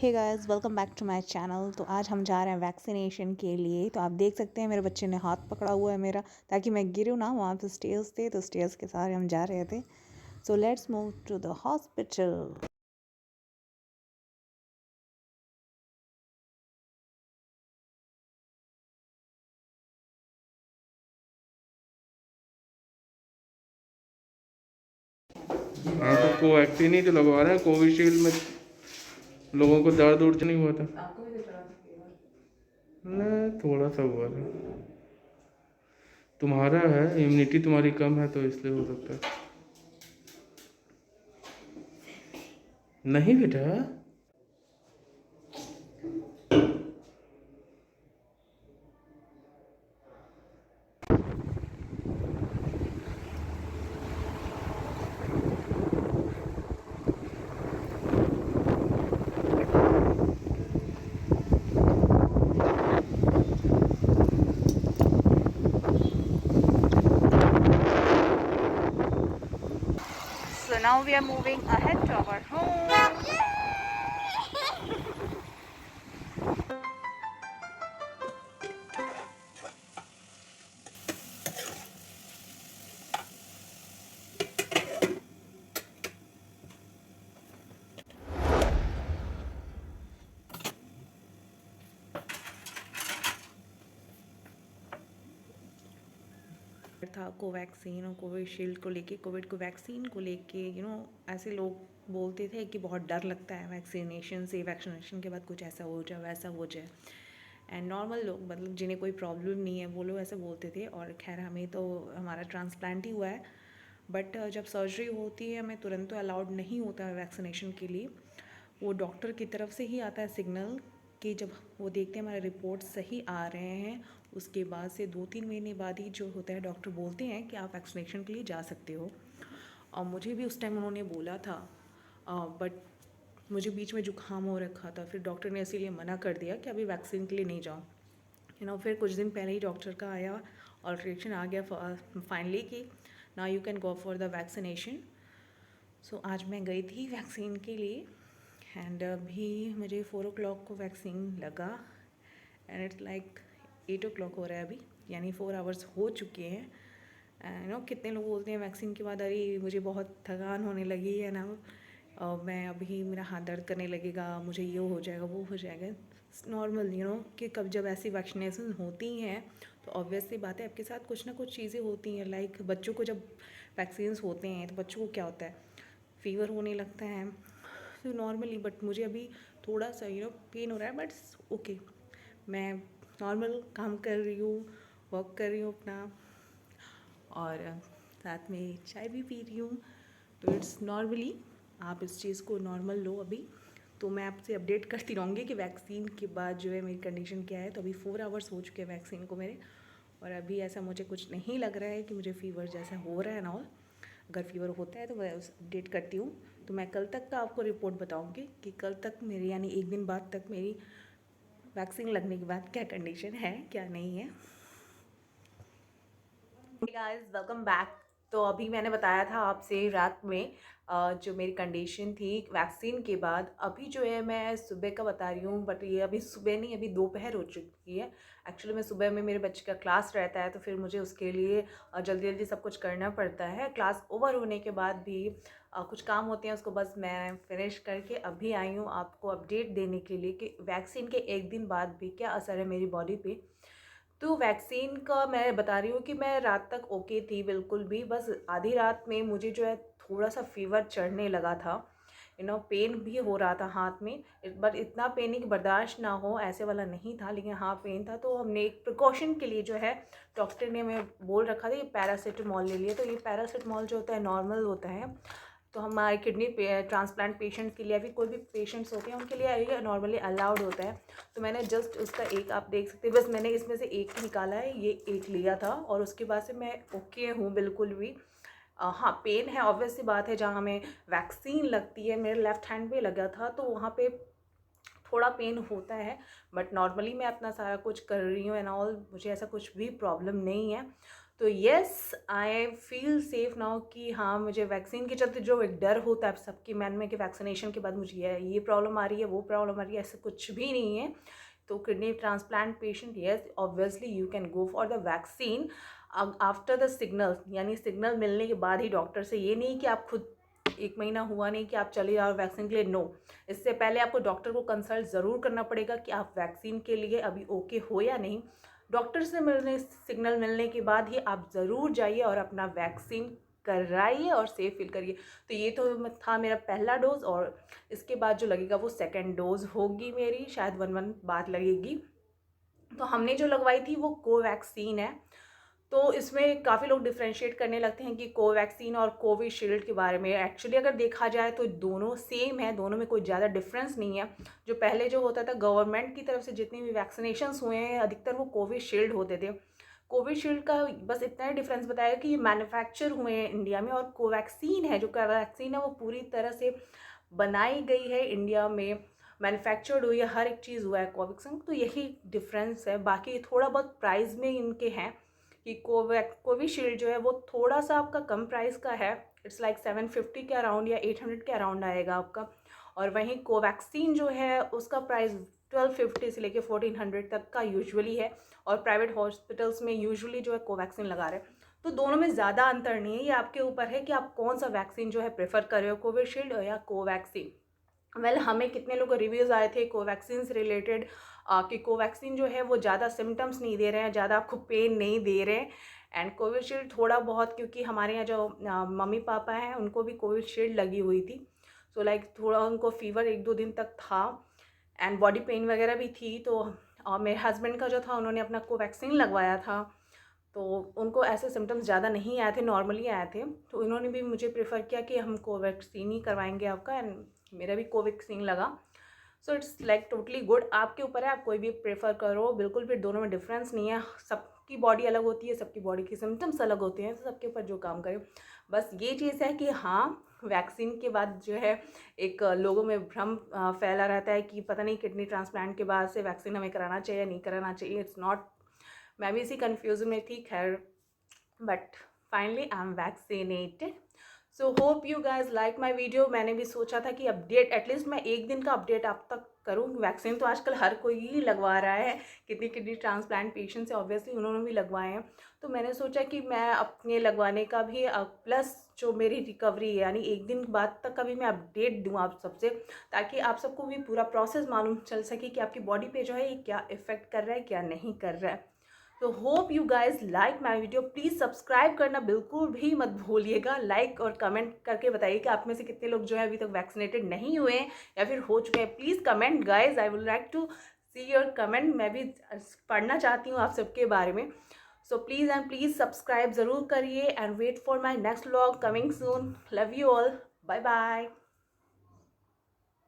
Hey guys, welcome back to my channel. तो आज हम जा रहे हैं वैक्सीनेशन के लिए। तो आप देख सकते हैं मेरे बच्चे ने हाथ पकड़ा हुआ है मेरा, ताकि मैं गिरूँ ना। वहाँ पे स्टेयर्स थे, तो स्टेयर्स के सारे हम जा रहे थे। So let's move to the hospital. हाँ तो कोवैक्सीन ही तो लगवा रहे हैं। कोविशील्ड में लोगों को दर्द उर्द नहीं हुआ था। आपको भी दिख रहा था फीवर? नहीं, थोड़ा सा हुआ था। तुम्हारा है, इम्यूनिटी तुम्हारी कम है तो इसलिए हो सकता है। नहीं बेटा। So now we are moving ahead to our home. था कोवैक्सीन और कोविशील्ड को लेके, कोविड को वैक्सीन को लेके ऐसे लोग बोलते थे कि बहुत डर लगता है वैक्सीनेशन से, वैक्सीनेशन के बाद कुछ ऐसा हो जाए वैसा हो जाए। एंड नॉर्मल लोग, मतलब जिन्हें कोई प्रॉब्लम नहीं है, वो लोग ऐसे बोलते थे। और खैर हमें तो हमारा ट्रांसप्लांट ही हुआ है, बट जब सर्जरी होती है हमें तुरंत तो अलाउड नहीं होता है वैक्सीनेशन के लिए। वो डॉक्टर की तरफ से ही आता है सिग्नल कि जब वो देखते हैं हमारे रिपोर्ट सही आ रहे हैं, उसके बाद से 2-3 महीने बाद ही जो होता है डॉक्टर बोलते हैं कि आप वैक्सीनेशन के लिए जा सकते हो। और मुझे भी उस टाइम उन्होंने बोला था, बट मुझे बीच में जुकाम हो रखा था। फिर डॉक्टर ने इसीलिए मना कर दिया कि अभी वैक्सीन के लिए नहीं जाओ। फिर कुछ दिन पहले ही डॉक्टर का आया और रिएक्शन आ गया फाइनली कि now you can go for the vaccination. So आज मैं गई थी वैक्सीन के लिए। एंड अभी मुझे 4 o'clock को वैक्सीन लगा एंड इट्स लाइक 8 o'clock हो रहा है अभी, यानी 4 hours हो चुके हैं। कितने लोग बोलते हैं वैक्सीन के बाद अरे मुझे बहुत थकान होने लगी है ना, मैं अभी मेरा हाथ दर्द करने लगेगा, मुझे ये हो जाएगा वो हो जाएगा। नॉर्मल कि कब जब ऐसी वैक्सीनेशन होती हैं तो ऑब्वियस सी बात है आपके साथ कुछ ना कुछ चीज़ें होती हैं। लाइक बच्चों को जब वैक्सीन्स होते हैं तो बच्चों को क्या होता है, फीवर होने लगता है तो नॉर्मली। बट मुझे अभी थोड़ा सा पेन हो रहा है, बट ओके, मैं नॉर्मल काम कर रही हूँ, वर्क कर रही हूँ अपना, और साथ में चाय भी पी रही हूँ। तो इट्स नॉर्मली, आप इस चीज़ को नॉर्मल लो अभी। तो मैं आपसे अपडेट करती रहूँगी कि वैक्सीन के बाद जो है मेरी कंडीशन क्या है। तो अभी 4 hours हो चुके हैं वैक्सीन को मेरे, और अभी ऐसा मुझे कुछ नहीं लग रहा है कि मुझे फ़ीवर जैसा हो रहा है ना। और अगर फीवर होता है तो मैं उस अपडेट करती हूँ। तो मैं कल तक का आपको रिपोर्ट बताऊँगी कि कल तक मेरी, यानी एक दिन बाद तक मेरी वैक्सीन लगने के बाद क्या कंडीशन है क्या नहीं है। Guys, welcome back. तो अभी मैंने बताया था आपसे रात में जो मेरी कंडीशन थी वैक्सीन के बाद। अभी जो है मैं सुबह का बता रही हूँ, बट ये अभी सुबह नहीं, अभी दोपहर हो चुकी है। एक्चुअली मैं सुबह में मेरे बच्चे का क्लास रहता है, तो फिर मुझे उसके लिए जल्दी जल्दी सब कुछ करना पड़ता है। क्लास ओवर होने के बाद भी कुछ काम होते हैं, उसको बस मैं फिनिश करके अभी आई हूँ आपको अपडेट देने के लिए कि वैक्सीन के एक दिन बाद भी क्या असर है मेरी बॉडी पे। तो वैक्सीन का मैं बता रही हूँ कि मैं रात तक ओके थी बिल्कुल भी, बस आधी रात में मुझे जो है थोड़ा सा फीवर चढ़ने लगा था। पेन भी हो रहा था हाथ में, बट इतना पेन कि बर्दाश्त ना हो ऐसे वाला नहीं था, लेकिन हाँ पेन था। तो हमने एक प्रिकॉशन के लिए जो है डॉक्टर ने हमें बोल रखा था ये पैरासीटामॉल ले लिए। तो ये पैरासीटामॉल जो होता है नॉर्मल होता है, तो हमारे किडनी ट्रांसप्लांट पेशेंट्स के लिए, अभी कोई भी पेशेंट्स होते हैं उनके लिए ये नॉर्मली अलाउड होता है। तो मैंने जस्ट उसका एक, आप देख सकते हैं, बस मैंने इसमें से एक ही निकाला है, ये एक लिया था, और उसके बाद से मैं ओके हूँ बिल्कुल भी। हाँ पेन है, ऑब्वियस सी बात है। जहाँ हमें वैक्सीन लगती है, मेरे लेफ़्ट हैंड पे लगा था, तो वहाँ पे थोड़ा पेन होता है, बट नॉर्मली मैं अपना सारा कुछ कर रही हूँ एंड ऑल, मुझे ऐसा कुछ भी प्रॉब्लम नहीं है। तो yes I feel safe now कि हाँ, मुझे वैक्सीन के चलते जो एक डर होता है सबके मन में कि वैक्सीनेशन के बाद मुझे ये प्रॉब्लम आ रही है, वो प्रॉब्लम आ रही है, ऐसा कुछ भी नहीं है। तो kidney transplant patient, yes obviously you can go for the vaccine after the signal, यानी सिग्नल मिलने के बाद ही डॉक्टर से। ये नहीं कि आप खुद 1 महीना हुआ नहीं कि आप चले जाओ वैक्सीन के लिए, नो। इससे पहले आपको डॉक्टर को कंसल्ट ज़रूर करना पड़ेगा कि आप वैक्सीन के लिए अभी ओके हो या नहीं। डॉक्टर से सिग्नल मिलने के बाद ही आप ज़रूर जाइए और अपना वैक्सीन कराइए और सेफ फील करिए। तो ये तो था मेरा पहला डोज़, और इसके बाद जो लगेगा वो सेकेंड डोज़ होगी मेरी, शायद 1 मंथ बाद लगेगी। तो हमने जो लगवाई थी वो कोवैक्सीन है। तो इसमें काफ़ी लोग डिफ्रेंशिएट करने लगते हैं कि कोवैक्सीन और कोविशील्ड के बारे में। एक्चुअली अगर देखा जाए तो दोनों सेम है, दोनों में कोई ज़्यादा डिफरेंस नहीं है। जो पहले जो होता था गवर्नमेंट की तरफ से जितनी भी वैक्सीनेशंस हुए हैं अधिकतर वो कोविशील्ड होते थे। कोविशील्ड का बस इतना ही डिफरेंस बताया कि ये मैन्युफैक्चर हुए हैं इंडिया में, और कोवैक्सीन है, जो कोवैक्सीन है वो पूरी तरह से बनाई गई है इंडिया में, मैन्युफैक्चर्ड हुई है, हर एक चीज़ हुआ है कोवैक्सीन। तो यही डिफरेंस है। बाकी थोड़ा बहुत प्राइस में इनके हैं कि कोविशील्ड जो है वो थोड़ा सा आपका कम प्राइस का है, इट्स लाइक 750 के अराउंड या 800 के अराउंड आएगा आपका। और वहीं कोवैक्सीन जो है उसका प्राइस 1250 से लेके 1400 तक का यूजुअली है, और प्राइवेट हॉस्पिटल्स में यूजुअली जो है कोवैक्सीन लगा रहे हैं। तो दोनों में ज़्यादा अंतर नहीं है, ये आपके ऊपर है कि आप कौन सा वैक्सीन जो है प्रेफर कर रहे हो, कोविशील्ड या कोवैक्सीन। हमें कितने लोगों रिव्यूज़ आए थे कोवैक्सीन से रिलेटेड कि कोवैक्सीन जो है वो ज़्यादा सिम्टम्स नहीं दे रहे हैं, ज़्यादा आपको पेन नहीं दे रहे हैं। एंड कोविशील्ड थोड़ा बहुत, क्योंकि हमारे यहाँ जो मम्मी पापा हैं उनको भी कोविशील्ड लगी हुई थी, सो लाइक थोड़ा उनको फीवर 1-2 दिन तक था एंड बॉडी पेन वगैरह भी थी। तो मेरे हस्बैंड का जो था उन्होंने अपना कोवैक्सीन लगवाया था, तो उनको ऐसे सिम्टम्स ज़्यादा नहीं आए थे, नॉर्मली आए थे। तो उन्होंने भी मुझे प्रेफर किया कि हम कोवैक्सीन ही करवाएंगे आपका, एंड मेरा भी कोवैक्सीन लगा। So it's like totally good, आपके ऊपर है, आप कोई भी प्रेफर करो, बिल्कुल भी दोनों में डिफरेंस नहीं है। सबकी बॉडी अलग होती है, सबकी बॉडी के सिम्टम्स अलग होते हैं, तो सबके ऊपर जो काम करे। बस ये चीज़ है कि हाँ, वैक्सीन के बाद जो है एक लोगों में भ्रम फैला रहता है कि पता नहीं किडनी ट्रांसप्लांट के बाद से वैक्सीन हमें कराना चाहिए या नहीं कराना चाहिए। इट्स नॉट, मैं भी इसी कन्फ्यूज़न में थी, खैर but finally I am vaccinated. So hope you guys like my video. मैंने भी सोचा था कि अपडेट एटलीस्ट मैं एक दिन का अपडेट आप तक करूँ। वैक्सीन तो आजकल हर कोई ही लगवा रहा है, किडनी ट्रांसप्लांट पेशेंट्स है ऑब्वियसली, उन्होंने भी लगवाए हैं। तो मैंने सोचा कि मैं अपने लगवाने का भी प्लस जो मेरी रिकवरी है यानी एक दिन बाद तक का भी मैं अपडेट दूँ आप सबसे, ताकि आप सबको भी पूरा प्रोसेस मालूम चल सके कि आपकी बॉडी पे जो है ये क्या इफ़ेक्ट कर रहा है, क्या नहीं कर रहा है। तो hope you guys like my video. Please subscribe करना बिल्कुल भी मत भूलिएगा, लाइक और कमेंट करके बताइए कि आप में से कितने लोग जो है अभी तक वैक्सीनेटेड नहीं हुए हैं या फिर हो चुके हैं। Please comment guys, I would like to see your comment, मैं भी पढ़ना चाहती हूँ आप सबके बारे में। So please and please subscribe ज़रूर करिए and wait for my next vlog coming soon. Love you all, bye bye.